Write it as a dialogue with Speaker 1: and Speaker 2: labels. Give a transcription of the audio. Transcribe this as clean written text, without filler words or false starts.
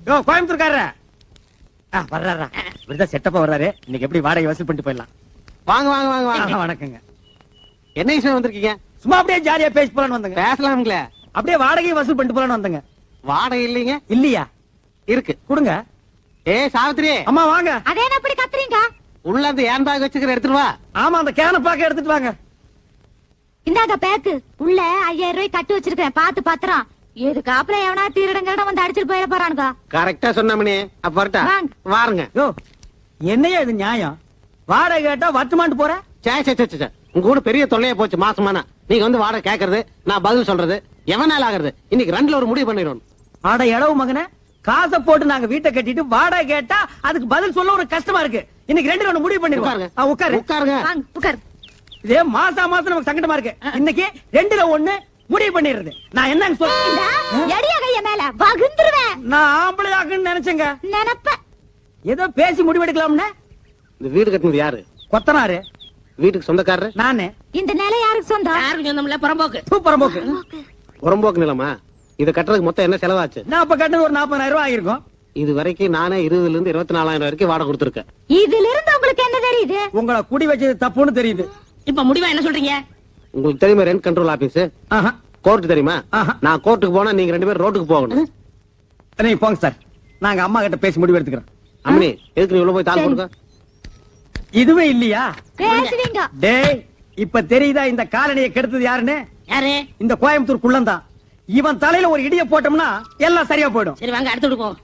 Speaker 1: யோ கோயம்புத்தூர்காரர வர்றாரா? இப்படிதான் செட்டப்பா வர்றாரு. இன்னைக்கு எப்படி வாடகை வசூல் பண்ணிட்டு போயிடலாம்.
Speaker 2: வாங்க வாங்க வாங்க வாங்க.
Speaker 1: வணக்கங்க.
Speaker 2: என்ன விஷயம் வந்திருக்கீங்க?
Speaker 1: சும்மா அப்படியே ஜாலியா பேசி போலான்னு வந்தங்க.
Speaker 2: பேசலாம்ங்களே.
Speaker 1: அப்படியே வாடகை வசூல் பண்ணிட்டு போலான்னு வந்தங்க.
Speaker 2: வாடகை இல்லீங்க?
Speaker 1: இல்லையா?
Speaker 2: இருக்கு,
Speaker 1: கொடுங்க.
Speaker 2: சாவித்திரி
Speaker 1: அம்மா வாங்க.
Speaker 3: அதே எப்படி கத்துறீங்க?
Speaker 2: உள்ள அந்த ஏன் பேக் வச்சுக்கிற எடுத்துட்டு வா.
Speaker 1: ஆமா, அந்த கேன பாக்க எடுத்துட்டு வாங்க.
Speaker 3: இந்தாங்க பேக்கு. உள்ள 5000 ரூபாய் கட்டு வச்சிருக்கேன், பாத்து பத்திரம். எதுக்காப்புல எவனா திருடங்கட வந்து அடிச்சிட்டு போயிட போறானுங்க.
Speaker 2: கரெக்டா சொன்னமணி. அப்ப வரட்டா? வாருங்க.
Speaker 1: யோ என்னையா இது நியாயம்? வாடகை கேட்டா வட்டுமாண்டு போற?
Speaker 2: உங்க கூட பெரிய தொல்லையா போச்சு மாசமானா. நீங்க வந்து வாடகை கேக்குறது, நான் பதில் சொல்றது எவனால ஆகுறது? இன்னைக்கு ரெண்டுல ஒரு முடிவு பண்ணிடணும்.
Speaker 1: ஆட எடவு மகனே, காசை போட்டு நாங்க வீட்டை கட்டிட்டு வாடகை கேட்டா அதுக்கு பதில் சொல்ல ஒரு கஷ்டமா இருக்கு. இன்னைக்கு ரெண்டுல ஒண்ணு முடிவு பண்ணிருக்காங்க.
Speaker 2: உட்காருங்க.
Speaker 3: உட்கார்.
Speaker 1: இதே மாசம் நமக்கு சங்கடமா இருக்கு. இன்னைக்கு ரெண்டுல ஒண்ணு முடிவு பண்ணிடுறது. நான் என்ன சொல்றேன்?
Speaker 3: எடியா கைய மேல வகுந்துருவேன்.
Speaker 1: நான் ஆம்பளை ஆக்குன்னு நினைச்சேங்க.
Speaker 3: நினைப்ப
Speaker 1: ஏதோ பேசி முடிவெடுக்கலாம்னு.
Speaker 2: இந்த வீடு கட்டினது யாரு?
Speaker 1: கொத்தனாரு.
Speaker 2: வீட்டுக்கு சொந்தக்காரரு
Speaker 3: இந்த
Speaker 1: நானு.
Speaker 3: நிலை யாருக்கு சொந்தம்?
Speaker 4: யாருக்கு சொந்தம் இல்ல, புறம்போக்கு.
Speaker 1: புறம்போக்கு.
Speaker 2: புறம்போக்கு நிலமா? இத கட்டுறதுக்கு மொத்தம் என்ன செலவாச்சு?
Speaker 1: நான் அப்ப கட்டது ஒரு 40,000 ரூபாய் ஆயிருக்கும்.
Speaker 2: இது வரைக்கும் நானே 20,000 இருந்து 24,000 வரைக்கும் வாடகை கொடுத்திருக்கேன்.
Speaker 3: இதுல இருந்து உங்களுக்கு என்ன தெரியுது?
Speaker 1: உங்களை குடி வச்சது தப்புன்னு தெரியுது.
Speaker 4: இப்ப முடிவா என்ன சொல்றீங்க?
Speaker 2: உங்களுக்கு தெரியுமா ரெண்ட் கண்ட்ரோல் ஆபீஸ்? கோர்ட் தெரியுமா? நான் கோர்ட்டுக்கு போனா நீங்க 2 பேரும் ரோட்டுக்கு போகணும்.
Speaker 1: நீங்க போங்க சார், நாங்க அம்மா கிட்ட பேசி முடிவு எடுத்துக்கிறோம்.
Speaker 2: அம்மனி, எதுக்கு நீ உள்ள போய் தாள் கொடுக்க?
Speaker 1: இதுவே இல்லையா?
Speaker 3: பேசுவீங்க.
Speaker 1: டேய், இப்ப தெரியுதா இந்த காலனியை கெடுத்தது யாருன்னு?
Speaker 4: யாரு?
Speaker 1: இந்த கோயம்புத்தூர் குள்ளந்தான். இவன் தலையில ஒரு இடிய போட்டோம்னா எல்லாம் சரியா போயிடும்.
Speaker 4: சரி வாங்க அடுத்து விடுவோம்.